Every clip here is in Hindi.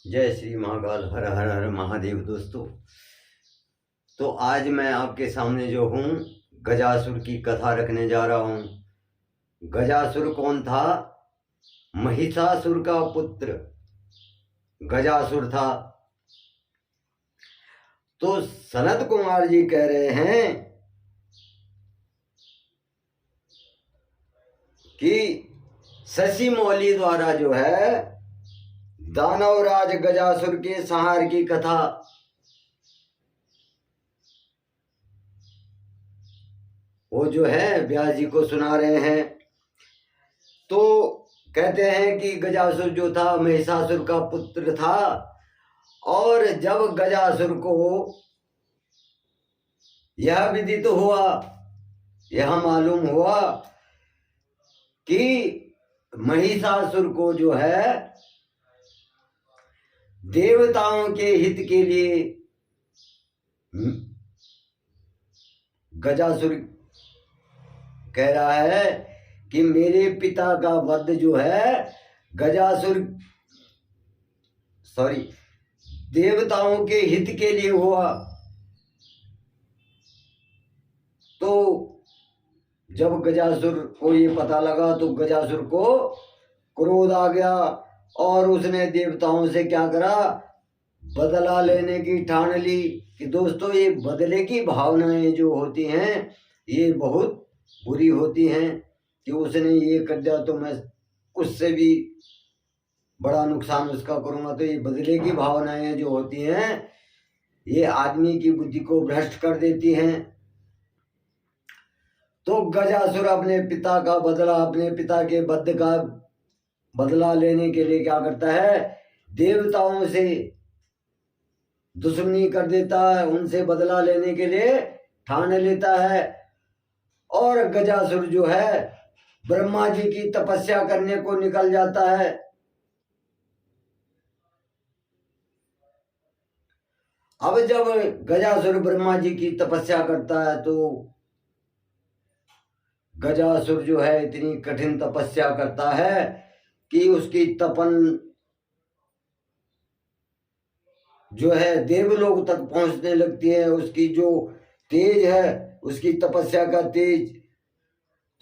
जय श्री महाकाल। हर हर हर महादेव। दोस्तों, तो आज मैं आपके सामने जो हूँ गजासुर की कथा रखने जा रहा हूँ। गजासुर कौन था? महिषासुर का पुत्र गजासुर था। तो सनत कुमार जी कह रहे हैं कि शशि मौली द्वारा जो है दानवराज गजासुर के संहार की कथा वो जो है व्यास जी को सुना रहे हैं। तो कहते हैं कि गजासुर जो था महिषासुर का पुत्र था, और जब गजासुर को यह विदित हुआ, यह मालूम हुआ कि महिषासुर को जो है देवताओं के हित के लिए गजासुर कह रहा है कि मेरे पिता का वध जो है गजासुर देवताओं के हित के लिए हुआ। तो जब गजासुर को ये पता लगा तो गजासुर को क्रोध आ गया और उसने देवताओं से क्या करा, बदला लेने की ठान ली। कि दोस्तों, ये बदले की भावनाएं जो होती हैं ये बहुत बुरी होती हैं कि उसने ये कर दिया तो मैं उससे भी बड़ा नुकसान उसका करूंगा। तो ये बदले की भावनाएं जो होती हैं ये आदमी की बुद्धि को भ्रष्ट कर देती हैं। तो गजासुर अपने पिता का बदला, अपने पिता के वध का बदला लेने के लिए क्या करता है, देवताओं से दुश्मनी कर देता है, उनसे बदला लेने के लिए ठान लेता है। और गजासुर जो है ब्रह्मा जी की तपस्या करने को निकल जाता है। अब जब गजासुर ब्रह्मा जी की तपस्या करता है तो गजासुर जो है इतनी कठिन तपस्या करता है कि उसकी तपन जो है देवलोक तक पहुंचने लगती है। उसकी जो तेज है, उसकी तपस्या का तेज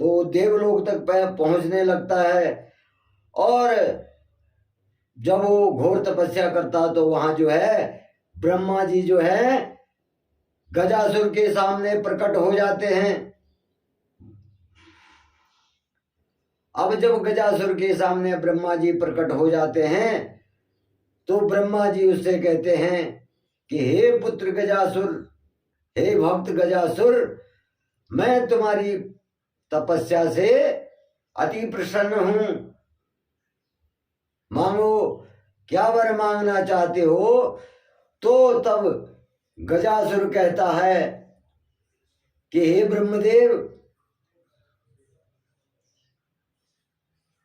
तो देवलोक तक पहुंचने लगता है। और जब वो घोर तपस्या करता तो वहां जो है ब्रह्मा जी जो है गजासुर के सामने प्रकट हो जाते हैं। अब जब गजासुर के सामने ब्रह्मा जी प्रकट हो जाते हैं तो ब्रह्मा जी उससे कहते हैं कि हे पुत्र गजासुर, हे भक्त गजासुर, मैं तुम्हारी तपस्या से अति प्रसन्न हूं। मांगो, क्या वर मांगना चाहते हो? तो तब गजासुर कहता है कि हे ब्रह्मदेव,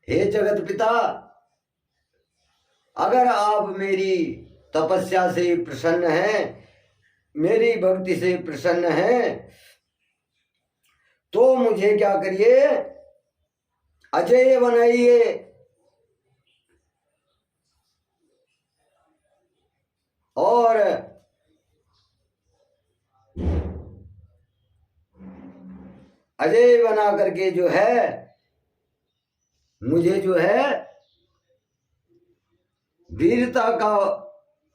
हे जगत पिता, अगर आप मेरी तपस्या से प्रसन्न हैं, मेरी भक्ति से प्रसन्न हैं, तो मुझे क्या करिए, अजय बनाइए। और अजय बना करके जो है मुझे जो है वीरता का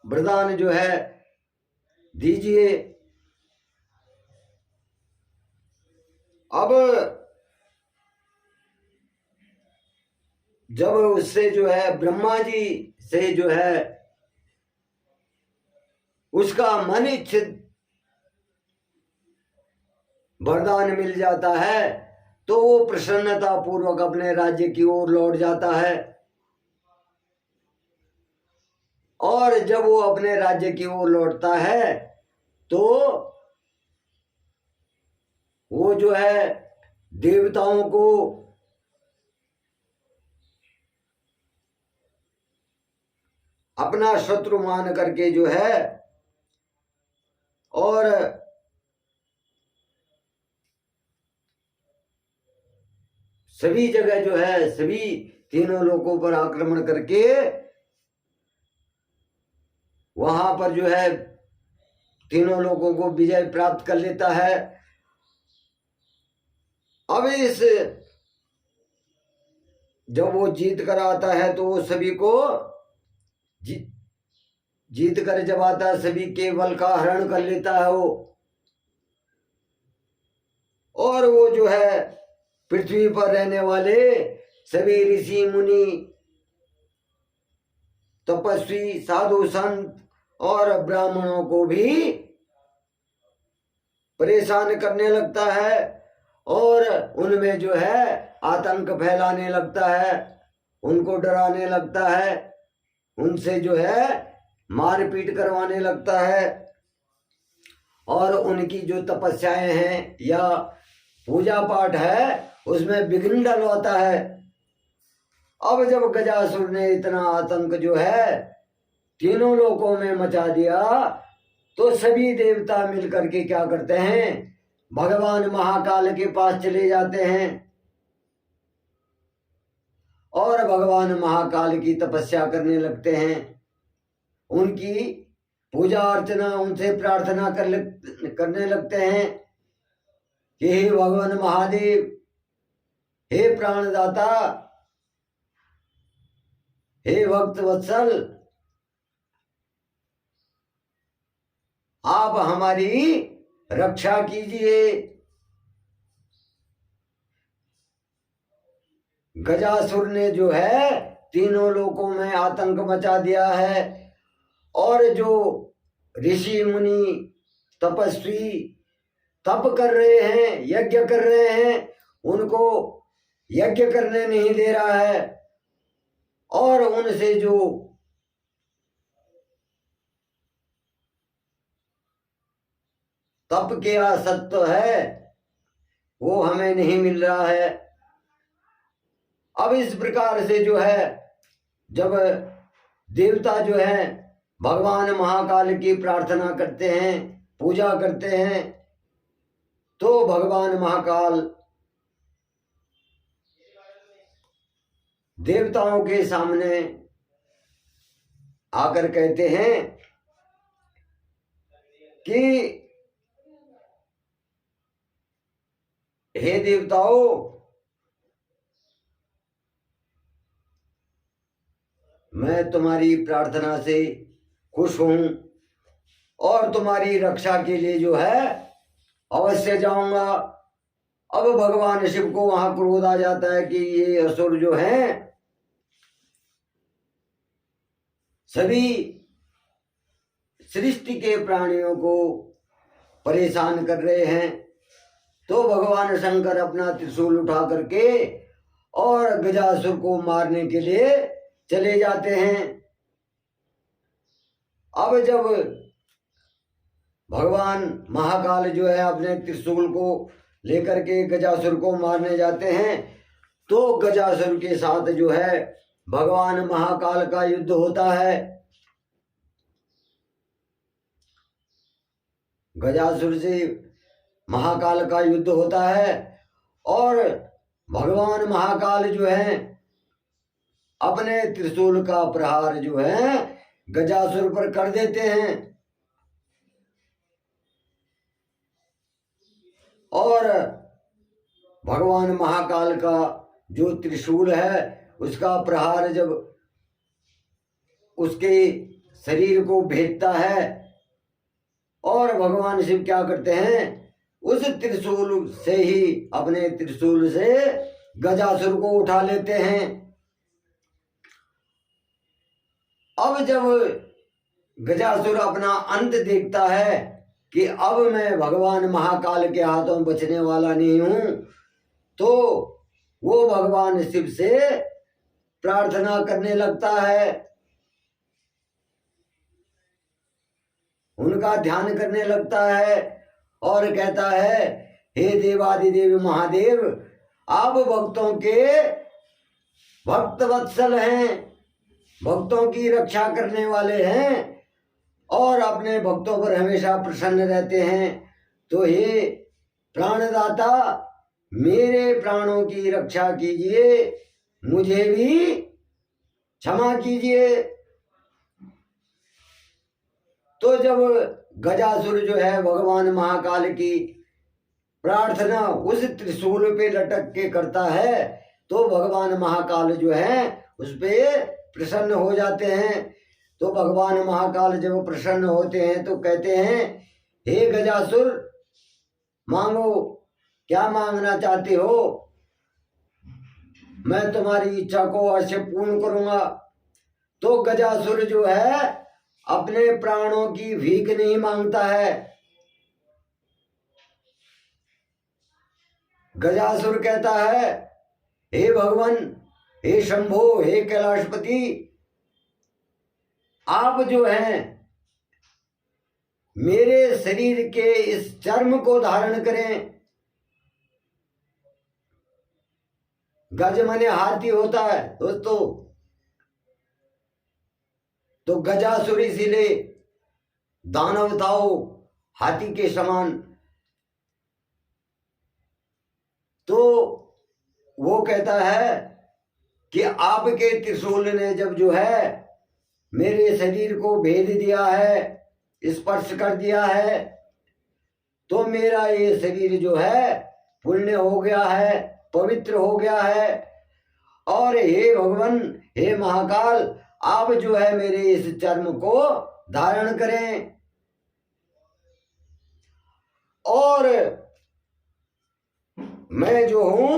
वरदान जो है दीजिए। अब जब उससे जो है ब्रह्मा जी से जो है उसका मन इच्छित वरदान मिल जाता है तो वो प्रसन्नता पूर्वक अपने राज्य की ओर लौट जाता है। और जब वो अपने राज्य की ओर लौटता है तो वो जो है देवताओं को अपना शत्रु मान करके जो है और सभी जगह जो है सभी तीनों लोगों पर आक्रमण करके वहां पर जो है तीनों लोगों को विजय प्राप्त कर लेता है। अब इस जब वो जीत कर आता है तो वो सभी को जीत कर जब आता है सभी के बल का हरण कर लेता है वो, और वो जो है पृथ्वी पर रहने वाले सभी ऋषि मुनि तपस्वी साधु संत और ब्राह्मणों को भी परेशान करने लगता है और उनमें जो है आतंक फैलाने लगता है, उनको डराने लगता है, उनसे जो है मारपीट करवाने लगता है और उनकी जो तपस्याएं हैं या पूजा पाठ है उसमें विघ्न डलवाता है। अब जब गजासुर ने इतना आतंक जो है तीनों लोकों में मचा दिया तो सभी देवता मिलकर के क्या करते हैं, भगवान महाकाल के पास चले जाते हैं और भगवान महाकाल की तपस्या करने लगते हैं, उनकी पूजा अर्चना उनसे प्रार्थना करने लगते हैं कि हे भगवान महादेव, हे प्राणदाता, हे भक्त वत्सल, आप हमारी रक्षा कीजिए। गजासुर ने जो है तीनों लोकों में आतंक मचा दिया है और जो ऋषि मुनि तपस्वी तप कर रहे हैं, यज्ञ कर रहे हैं, उनको यज्ञ करने नहीं दे रहा है और उनसे जो तप के सत्व है वो हमें नहीं मिल रहा है। अब इस प्रकार से जो है जब देवता जो है भगवान महाकाल की प्रार्थना करते हैं, पूजा करते हैं, तो भगवान महाकाल देवताओं के सामने आकर कहते हैं कि हे देवताओं, मैं तुम्हारी प्रार्थना से खुश हूं और तुम्हारी रक्षा के लिए जो है अवश्य जाऊंगा। अब भगवान शिव को वहां क्रोध आ जाता है कि ये असुर जो हैं सभी सृष्टि के प्राणियों को परेशान कर रहे हैं। तो भगवान शंकर अपना त्रिशूल उठा करके और गजासुर को मारने के लिए चले जाते हैं। अब जब भगवान महाकाल जो है अपने त्रिशूल को लेकर के गजासुर को मारने जाते हैं तो गजासुर के साथ जो है भगवान महाकाल का युद्ध होता है। गजासुर से महाकाल का युद्ध होता है और भगवान महाकाल जो है अपने त्रिशूल का प्रहार जो है गजासुर पर कर देते हैं और भगवान महाकाल का जो त्रिशूल है उसका प्रहार जब उसके शरीर को भेदता है और भगवान शिव क्या करते हैं, उस त्रिशूल से ही अपने त्रिशूल से गजासुर को उठा लेते हैं। अब जब गजासुर अपना अंत देखता है कि अब मैं भगवान महाकाल के हाथों बचने वाला नहीं हूं, तो वो भगवान शिव से प्रार्थना करने लगता है, उनका ध्यान करने लगता है और कहता है, हे देवादिदेव महादेव, आप भक्तों के भक्त वत्सल हैं, भक्तों की रक्षा करने वाले हैं और अपने भक्तों पर हमेशा प्रसन्न रहते हैं। तो हे प्राणदाता, मेरे प्राणों की रक्षा कीजिए, मुझे भी क्षमा कीजिए। तो जब गजासुर जो है भगवान महाकाल की प्रार्थना उस त्रिशूल पे लटक के करता है तो भगवान महाकाल जो है उस पे प्रसन्न हो जाते हैं। तो भगवान महाकाल जब प्रसन्न होते हैं तो कहते हैं, हे गजासुर मांगो, क्या मांगना चाहते हो, मैं तुम्हारी इच्छा को अवश्य पूर्ण करूंगा। तो गजासुर जो है अपने प्राणों की भीख नहीं मांगता है। गजासुर कहता है, हे भगवान, हे शंभो, हे कैलाशपति, आप जो हैं मेरे शरीर के इस चर्म को धारण करें। गज माने हाथी होता है दोस्तों, तो गजासुर इसीलिए दानव था, हाथी के समान। तो वो कहता है कि आपके त्रिशूल ने जब जो है मेरे शरीर को भेद दिया है, स्पर्श कर दिया है, तो मेरा ये शरीर जो है पुण्य हो गया है, पवित्र हो गया है। और हे भगवान, हे महाकाल, आप जो है मेरे इस चर्म को धारण करें और मैं जो हूं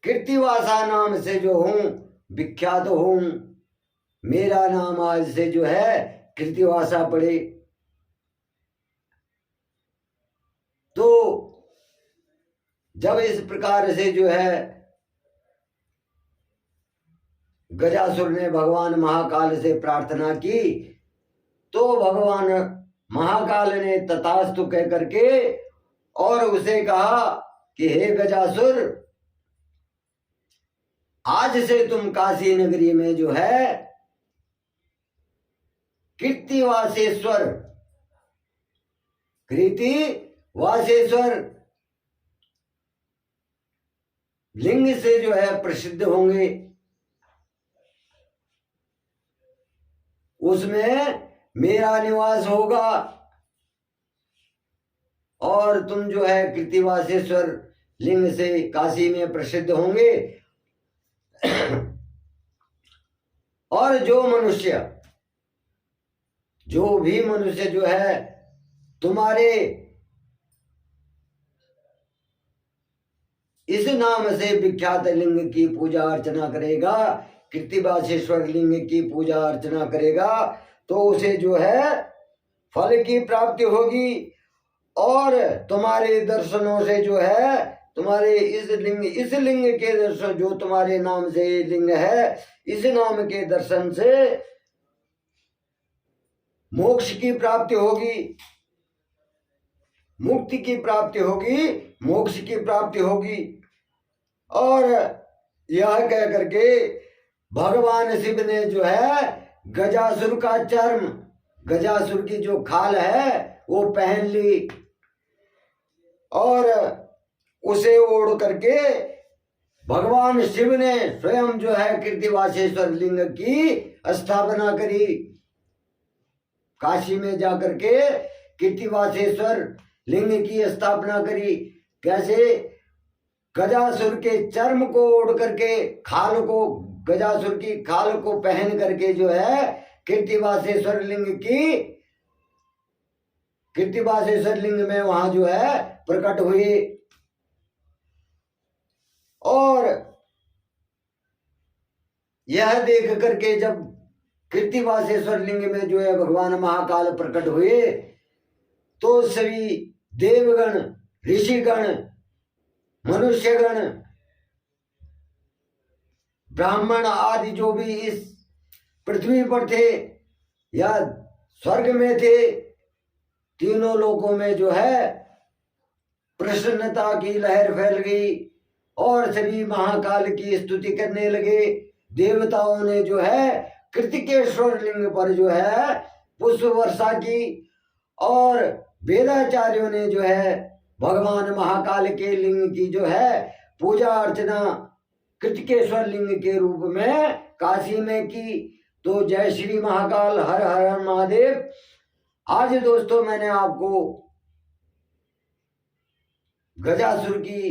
कृत्तिवासा नाम से जो हूं विख्यात हूं। मेरा नाम आज से जो है कृत्तिवासा पड़े। तो जब इस प्रकार से जो है गजासुर ने भगवान महाकाल से प्रार्थना की तो भगवान महाकाल ने तथास्तु कह करके और उसे कहा कि हे गजासुर, आज से तुम काशी नगरी में जो है कृत्तिवासेश्वर, कृत्तिवासेश्वर लिंग से जो है प्रसिद्ध होंगे। उसमें मेरा निवास होगा और तुम जो है कृत्तिवासेश्वर लिंग से काशी में प्रसिद्ध होंगे। और जो भी मनुष्य जो है तुम्हारे इस नाम से विख्यात लिंग की पूजा अर्चना करेगा, कृत्तिवासेश्वर लिंग की पूजा अर्चना करेगा, तो उसे जो है फल की प्राप्ति होगी। और तुम्हारे दर्शनों से जो है तुम्हारे इस लिंग के दर्शन, जो तुम्हारे नाम से लिंग है, इस नाम के दर्शन से मोक्ष की प्राप्ति होगी, मुक्ति की प्राप्ति होगी, मोक्ष की प्राप्ति होगी। और यह कह करके भगवान शिव ने जो है गजासुर का चर्म, गजासुर की जो खाल है वो पहन ली और उसे ओढ़ करके भगवान शिव ने स्वयं जो है कृत्तिवासेश्वर लिंग की स्थापना करी। काशी में जाकर के कृत्तिवासेश्वर लिंग की स्थापना करी। कैसे? गजासुर के चर्म को ओढ़ करके, खाल को, गजासुर की खाल को पहन करके जो है कृत्तिवासेश्वर लिंग में वहां जो है प्रकट हुए। और यह देख करके जब कृत्तिवासेश्वर लिंग में जो है भगवान महाकाल प्रकट हुए तो सभी देवगण, ऋषिगण, मनुष्यगण, ब्राह्मण आदि जो भी इस पृथ्वी पर थे या स्वर्ग में थे, तीनों लोकों में जो है प्रसन्नता की लहर फैल गई और सभी महाकाल की स्तुति करने लगे। देवताओं ने जो है कृत्तिकेश्वर लिंग पर जो है पुष्प वर्षा की और वेदाचार्यों ने जो है भगवान महाकाल के लिंग की जो है पूजा अर्चना कृत्तिकेश्वर लिंग के रूप में काशी में की। तो जय श्री महाकाल, हर हर महादेव। आज दोस्तों मैंने आपको गजासुर की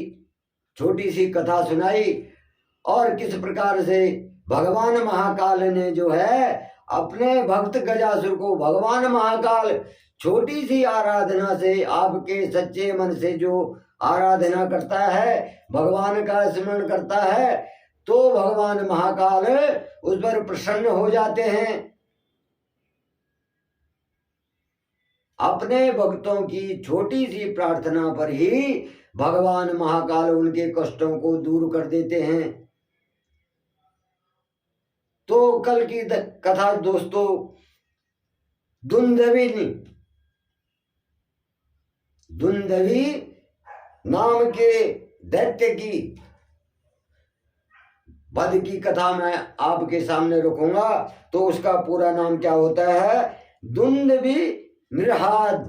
छोटी सी कथा सुनाई और किस प्रकार से भगवान महाकाल ने जो है अपने भक्त गजासुर को, भगवान महाकाल छोटी सी आराधना से, आपके सच्चे मन से जो आराधना करता है, भगवान का स्मरण करता है, तो भगवान महाकाल उस पर प्रसन्न हो जाते हैं। अपने भक्तों की छोटी सी प्रार्थना पर ही भगवान महाकाल उनके कष्टों को दूर कर देते हैं। तो कल की कथा दोस्तों दुंदवी नाम के दैत्य की वध की कथा मैं आपके सामने रखूंगा। तो उसका पूरा नाम क्या होता है? दुंदवी निरह्राद।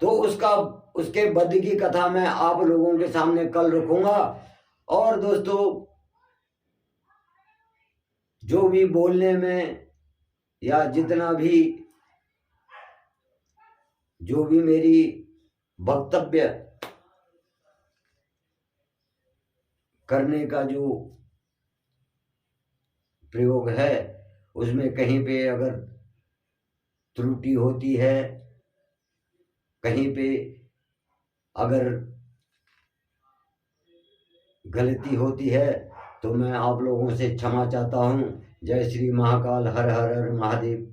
तो उसके वध की कथा मैं आप लोगों के सामने कल रखूंगा। और दोस्तों जो भी बोलने में या जितना भी जो भी मेरी वक्तव्य करने का जो प्रयोग है, उसमें कहीं पे अगर त्रुटि होती है, कहीं पे अगर गलती होती है, तो मैं आप लोगों से क्षमा चाहता हूँ। जय श्री महाकाल, हर हर महादेव।